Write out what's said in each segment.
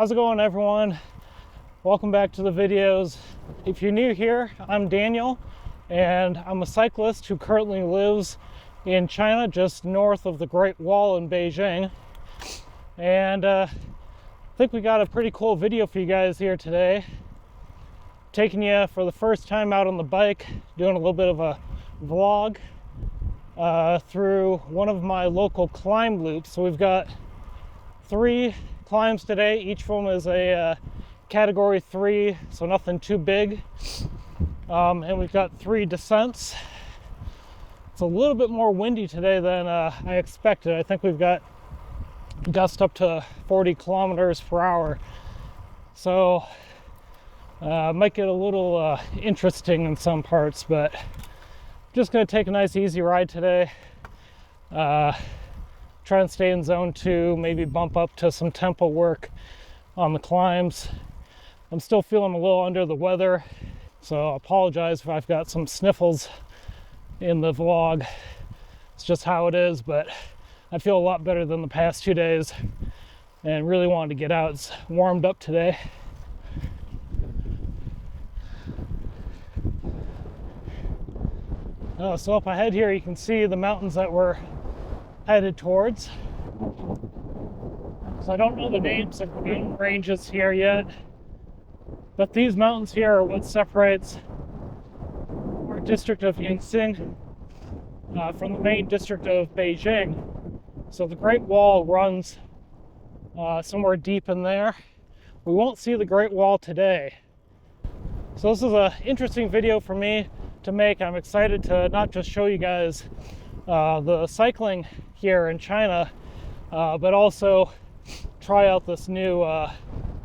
How's it going, everyone? Welcome back to the videos. If you're new here, I'm Daniel, and I'm a cyclist who currently lives in China, just north of the Great Wall in Beijing. And I think we got a pretty cool video for you guys here today. Taking you for the first time out on the bike, doing a little bit of a vlog through one of my local climb loops. So we've got 3 climbs today. Each of them is a category 3, so nothing too big. And we've got 3 descents. It's a little bit more windy today than I expected. I think we've got gust up to 40 kilometers per hour. So might get a little interesting in some parts, but just gonna take a nice easy ride today. Try and stay in zone 2, maybe bump up to some tempo work on the climbs. I'm still feeling a little under the weather, so I apologize if I've got some sniffles in the vlog. It's just how it is, but I feel a lot better than the past 2 days and really wanted to get out. It's warmed up today. So up ahead here you can see the mountains that we're headed towards. So I don't know the names of the mountain ranges here yet, but these mountains here are what separates our district of Yangtze from the main district of Beijing. So the Great Wall runs somewhere deep in there. We won't see the Great Wall today. So this is an interesting video for me to make. I'm excited to not just show you guys the cycling here in China, but also try out this new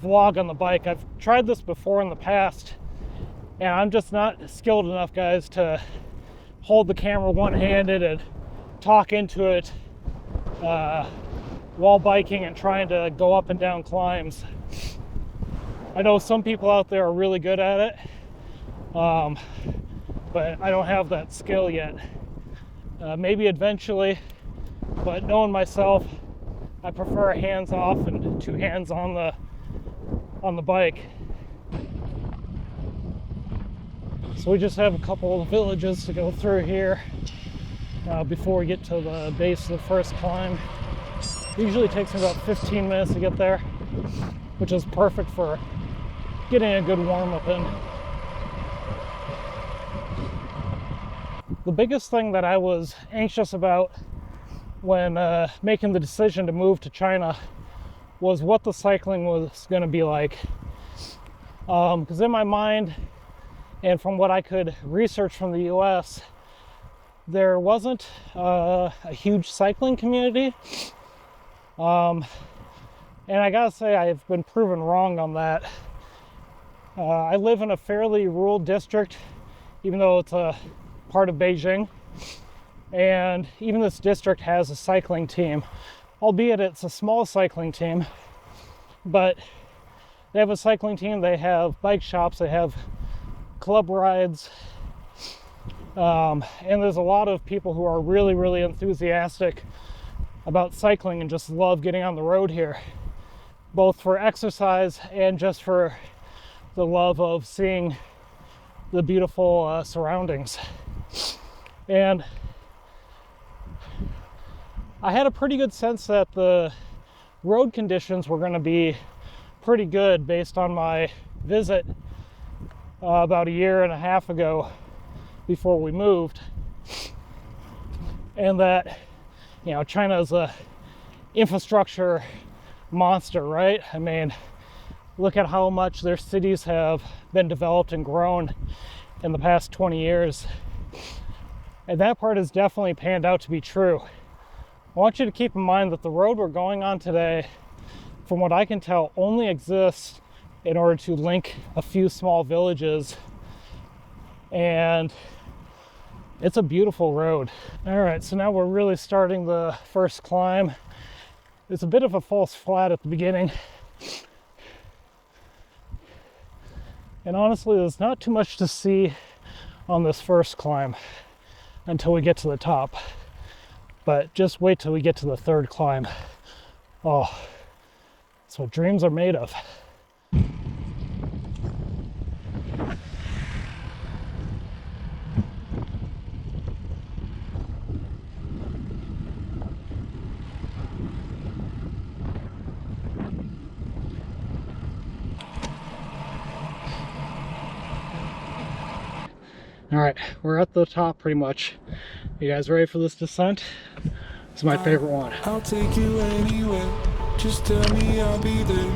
vlog on the bike. I've tried this before in the past, and I'm just not skilled enough, guys, to hold the camera one-handed and talk into it while biking and trying to go up and down climbs. I know some people out there are really good at it, but I don't have that skill yet. Maybe eventually, but knowing myself, I prefer hands off and 2 hands on the bike. So we just have a couple of villages to go through here before we get to the base of the first climb. It usually takes me about 15 minutes to get there, which is perfect for getting a good warm-up in. The biggest thing that I was anxious about when making the decision to move to China was what the cycling was going to be like. Because in my mind, and from what I could research from the US, there wasn't a huge cycling community. And I gotta say, I've been proven wrong on that. I live in a fairly rural district, even though it's a part of Beijing, and even this district has a cycling team, albeit it's a small cycling team, but they have a cycling team, they have bike shops, they have club rides, and there's a lot of people who are really enthusiastic about cycling and just love getting on the road here, both for exercise and just for the love of seeing the beautiful surroundings. And I had a pretty good sense that the road conditions were going to be pretty good based on my visit about 1.5 years ago before we moved. And that, you know, China's a infrastructure monster, right? I mean, look at how much their cities have been developed and grown in the past 20 years. And that part has definitely panned out to be true. I want you to keep in mind that the road we're going on today, from what I can tell, only exists in order to link a few small villages. And it's a beautiful road. All right, so now we're really starting the first climb. It's a bit of a false flat at the beginning. And honestly, there's not too much to see on this first climb until we get to the top. But just wait till we get to the 3rd climb. Oh, That's what dreams are made of. All right, we're at the top pretty much. You guys ready for this descent? It's my favorite one. I'll take you anywhere. Just tell me I'll be there.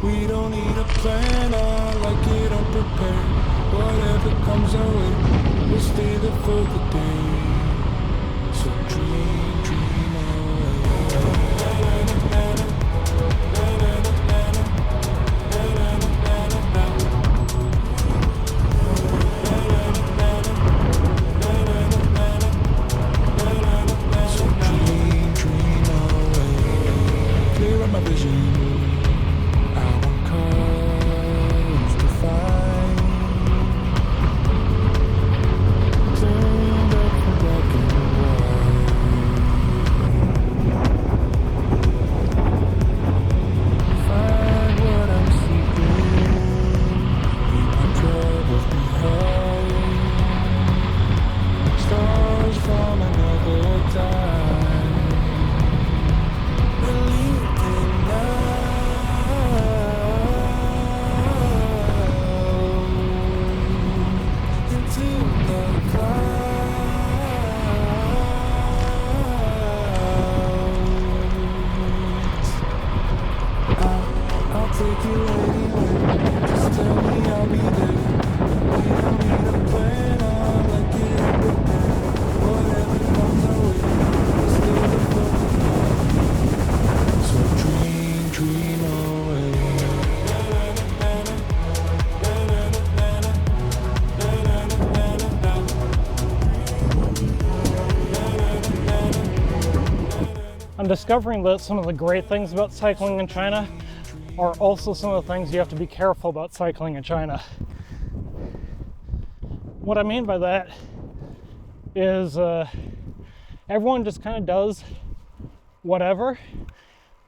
We don't need a plan. I like it unprepared. Whatever comes our way, we'll stay there for the day. So dream, dream away. So dream, dream away. Clear up my vision. Our colors define. Turned up from black and white. Find what I'm seeking. Leave my troubles behind. Stars from another time. We're leaping out into the clouds. I'll take you anywhere. Just tell me I'll be there. We don't need a plan. I like it unprepared. Whatever comes our way, we'll stay the fuck. So dream, dream away. I'm discovering that some of the great things about cycling in China are also some of the things you have to be careful about cycling in China. What I mean by that is everyone just kind of does whatever.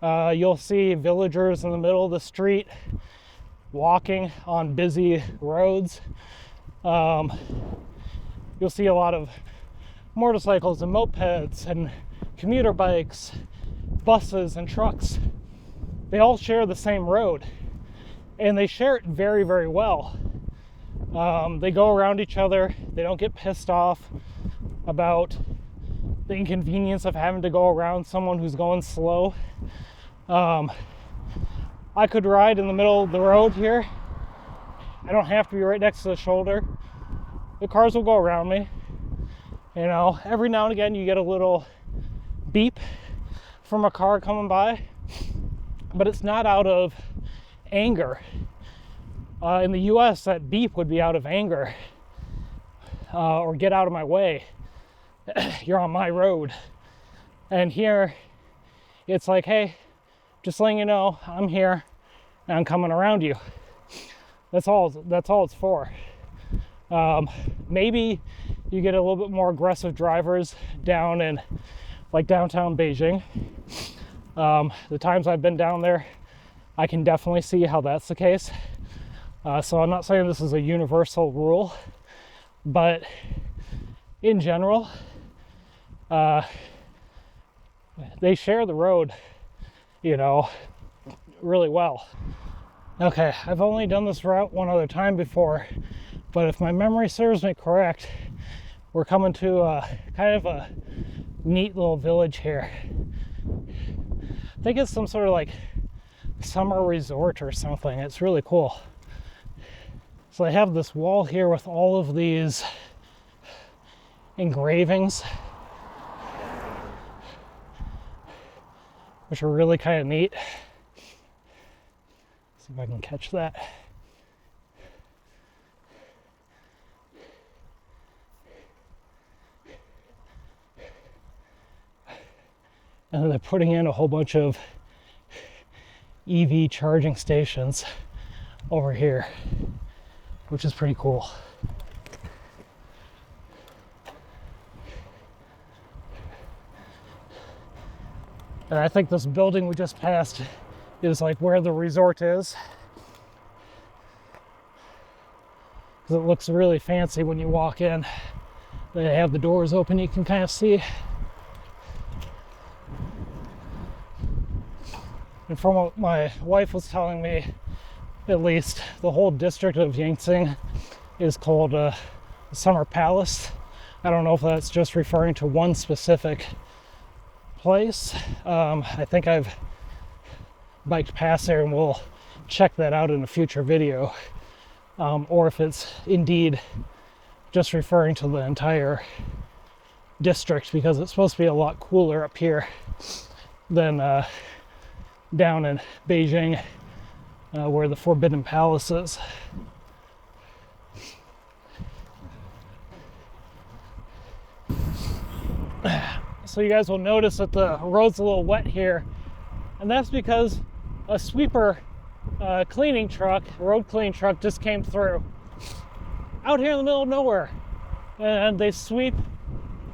You'll see villagers in the middle of the street walking on busy roads. You'll see a lot of motorcycles and mopeds and commuter bikes, buses and trucks. They all share the same road, and they share it very, very well. They go around each other. They don't get pissed off about the inconvenience of having to go around someone who's going slow. I could ride in the middle of the road here. I don't have to be right next to the shoulder. The cars will go around me. You know, every now and again you get a little beep from a car coming by, but it's not out of anger. In the US, that beep would be out of anger, or get out of my way. You're on my road. And here it's like, hey, just letting you know I'm here and I'm coming around you. That's all it's for. Maybe you get a little bit more aggressive drivers down in like downtown Beijing. The times I've been down there, I can definitely see how that's the case. So I'm not saying this is a universal rule, but in general, they share the road, you know, really well. Okay, I've only done this route one other time before, but if my memory serves me correct, we're coming to kind of a neat little village here. I think it's some sort of like summer resort or something. It's really cool. So they have this wall here with all of these engravings, which are really kind of neat. See if I can catch that. And then they're putting in a whole bunch of EV charging stations over here, which is pretty cool. And I think this building we just passed is like where the resort is. Because it looks really fancy when you walk in. They have the doors open, you can kind of see. And from what my wife was telling me, at least, the whole district of Yangtze is called Summer Palace. I don't know if that's just referring to one specific place. I think I've biked past there, and we'll check that out in a future video. Or if it's indeed just referring to the entire district, because it's supposed to be a lot cooler up here than down in Beijing, where the Forbidden Palace is. So you guys will notice that the road's a little wet here, and that's because a sweeper cleaning truck, road cleaning truck, just came through out here in the middle of nowhere, and they sweep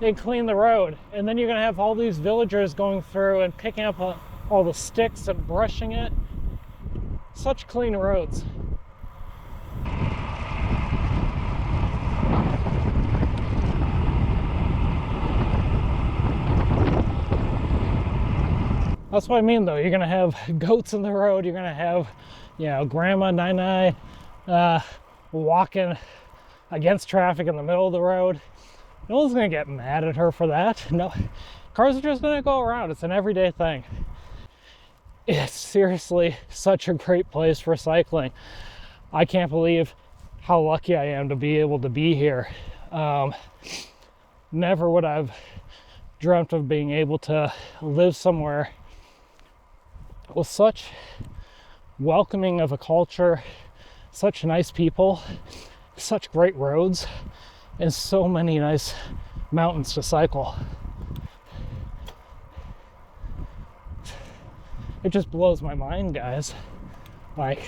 and clean the road. And then you're gonna have all these villagers going through and picking up all the sticks and brushing it. Such clean roads. That's what I mean, though. You're gonna have goats in the road. You're gonna have, you know, Grandma Nai walking against traffic in the middle of the road. No one's gonna get mad at her for that. No, cars are just gonna go around. It's an everyday thing. It's seriously such a great place for cycling. I can't believe how lucky I am to be able to be here. Never would I've dreamt of being able to live somewhere with such welcoming of a culture, such nice people, such great roads, and so many nice mountains to cycle. It just blows my mind, guys. Like,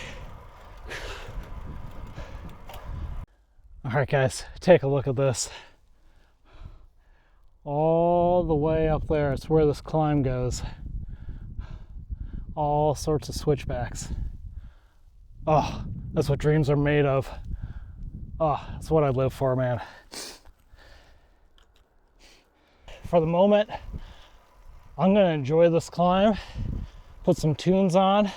all right, guys, take a look at this. All the way up there, it's where this climb goes. All sorts of switchbacks. Oh, that's what dreams are made of. Oh, that's what I live for, man. For the moment, I'm gonna enjoy this climb, put some tunes on,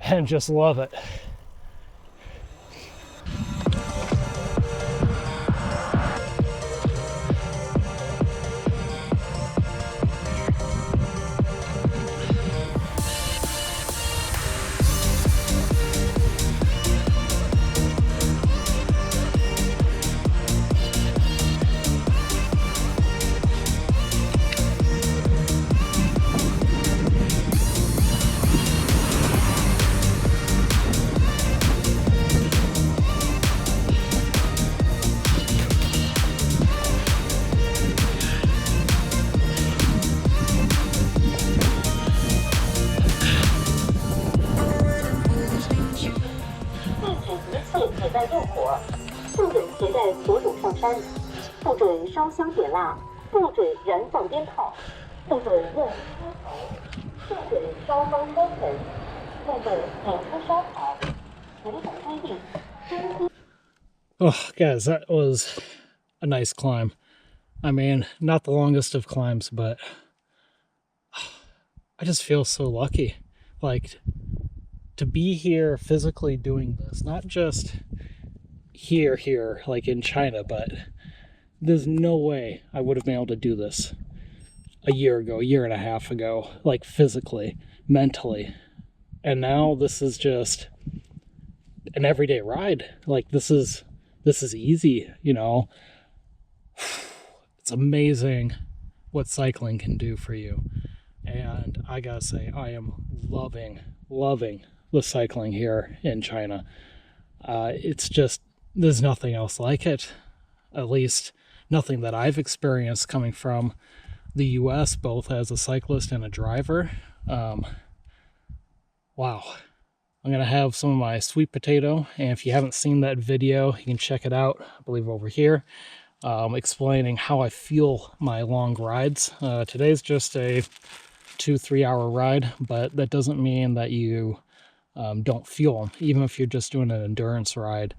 and just love it. Oh, guys, that was a nice climb. I mean, not the longest of climbs, but I just feel so lucky. Like, to be here physically doing this, not just here, like in China, but there's no way I would have been able to do this a year ago, a year and a half ago, like physically, mentally. And now this is just an everyday ride. Like, this is easy, you know. It's amazing what cycling can do for you. And I gotta say, I am loving the cycling here in China. It's just, there's nothing else like it. At least nothing that I've experienced coming from the US, both as a cyclist and a driver. Wow. I'm gonna have some of my sweet potato, and if you haven't seen that video, you can check it out, I believe over here, explaining how I feel my long rides. Today's just a 2-3 hour ride, but that doesn't mean that you don't fuel them. Even if you're just doing an endurance ride,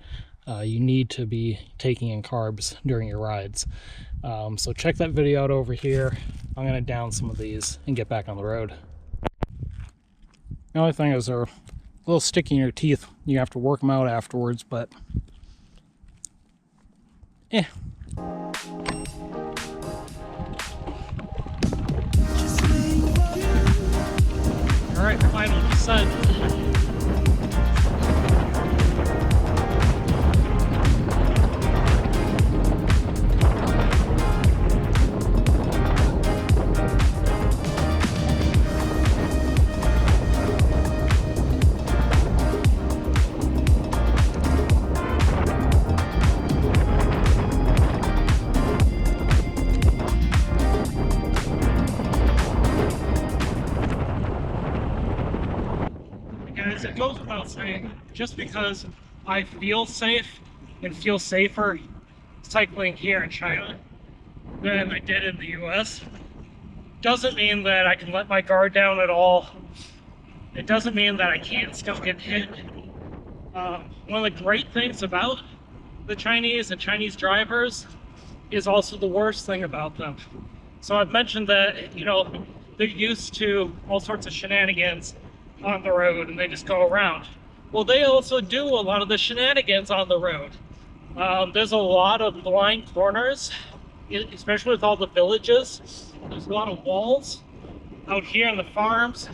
you need to be taking in carbs during your rides. So check that video out over here. I'm going to down some of these and get back on the road. The only thing is they're a little sticky in your teeth. You have to work them out afterwards, but Alright, final descent. Guys, it goes without saying, just because I feel safe and feel safer cycling here in China than I did in the US, doesn't mean that I can let my guard down at all. It doesn't mean that I can't still get hit. One of the great things about the Chinese and Chinese drivers is also the worst thing about them. So I've mentioned that, you know, they're used to all sorts of shenanigans on the road and they just go around. Well, they also do a lot of the shenanigans on the road. There's a lot of blind corners, especially with all the villages. There's a lot of walls out here in the farms.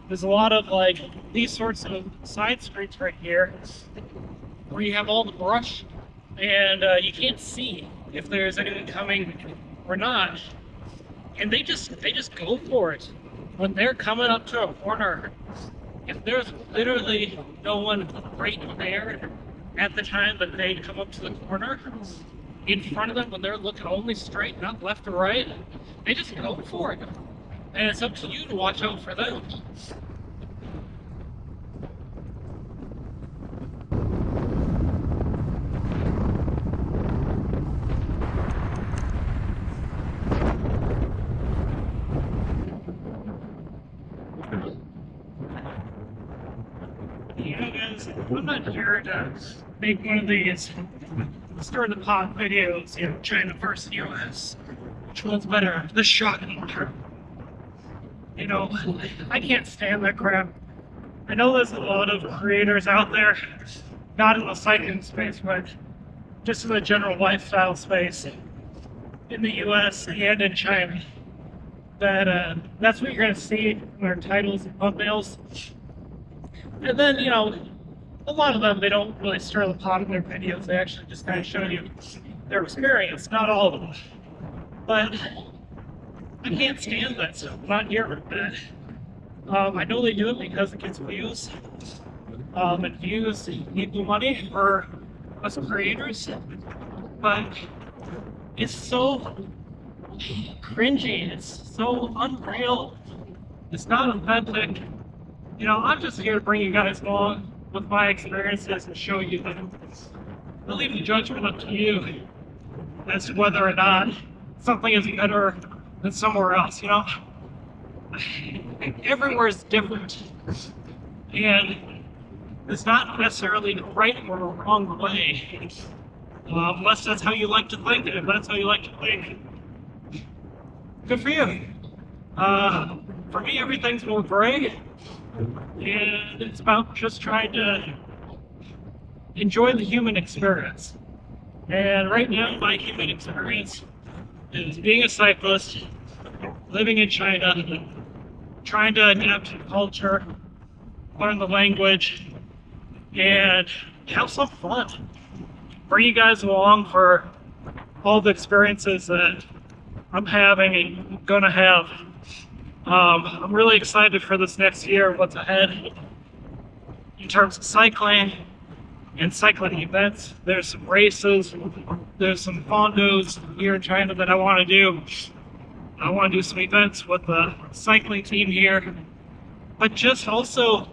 There's a lot of like these sorts of side streets right here where you have all the brush and you can't see if there's anyone coming or not. And they just go for it. When they're coming up to a corner, if there's literally no one right there at the time that they come up to the corner, in front of them when they're looking only straight, not left or right, they just go for it. And it's up to you to watch out for them. You know, guys, I'm not here to make one of these stir the pot videos, you know, China versus US. Which one's better? The shocking truth. You know, I can't stand that crap. I know there's a lot of creators out there, not in the cycling space, but just in the general lifestyle space in the US and in China. That's what you're going to see in their titles and thumbnails. And then, you know, a lot of them, they don't really stir the pot in their videos. They actually just kind of show you their experience, not all of them. But I can't stand that stuff. I'm not here for that. I know they do it because it gets views. And views equal money for us creators. But it's so cringy. It's so unreal. It's not authentic. You know, I'm just here to bring you guys along with my experiences and show you them. I'll leave the judgment up to you as to whether or not something is better than somewhere else, you know? Everywhere is different. And it's not necessarily the right or wrong way. Unless that's how you like to think, and if that's how you like to think, good for you. For me, everything's more gray. And it's about just trying to enjoy the human experience. And right now, my human experience is being a cyclist, living in China, trying to adapt to the culture, learn the language, and have some fun. Bring you guys along for all the experiences that I'm having and gonna have. I'm really excited for this next year, what's ahead in terms of cycling and cycling events. There's some races, there's some fondos here in China that I want to do. I want to do some events with the cycling team here, but just also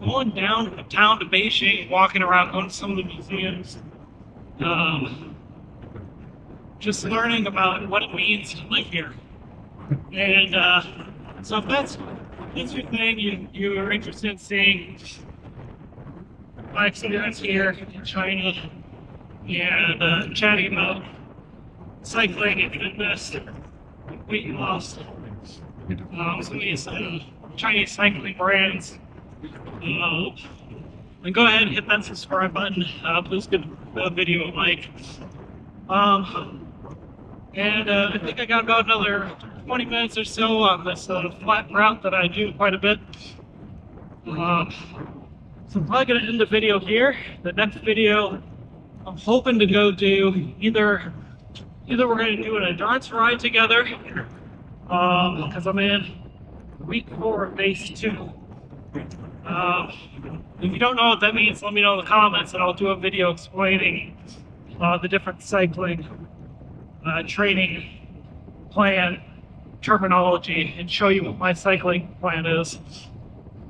going downtown to Beijing, walking around, going to some of the museums, just learning about what it means to live here. And so if that's your thing, you are interested in seeing my experience here in China and chatting about cycling and fitness, weight loss, some of these Chinese cycling brands. And go ahead and hit that subscribe button. Please give the video a like. And I think I got about another 20 minutes or so on this flat route that I do quite a bit. So I'm probably going to end the video here. The next video, I'm hoping to go do either we're going to do an endurance ride together, because I'm in week 4 of base 2. If you don't know what that means, let me know in the comments and I'll do a video explaining the different cycling training plan terminology and show you what my cycling plan is.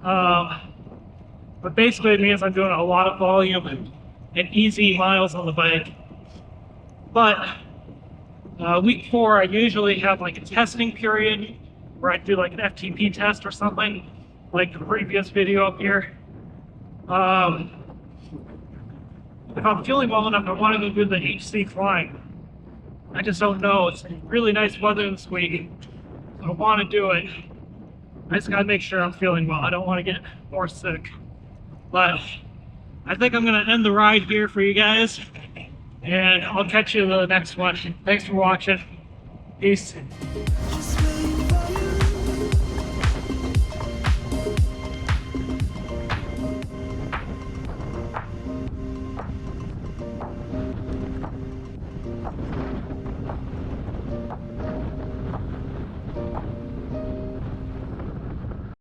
But basically it means I'm doing a lot of volume and easy miles on the bike. But week 4 I usually have like a testing period where I do like an FTP test or something, like the previous video up here. If I'm feeling well enough, I want to go do the HC climb. I just don't know. It's really nice weather this week. So I want to do it. I just gotta make sure I'm feeling well. I don't want to get more sick. But I think I'm gonna end the ride here for you guys. And I'll catch you in the next one. Thanks for watching. Peace.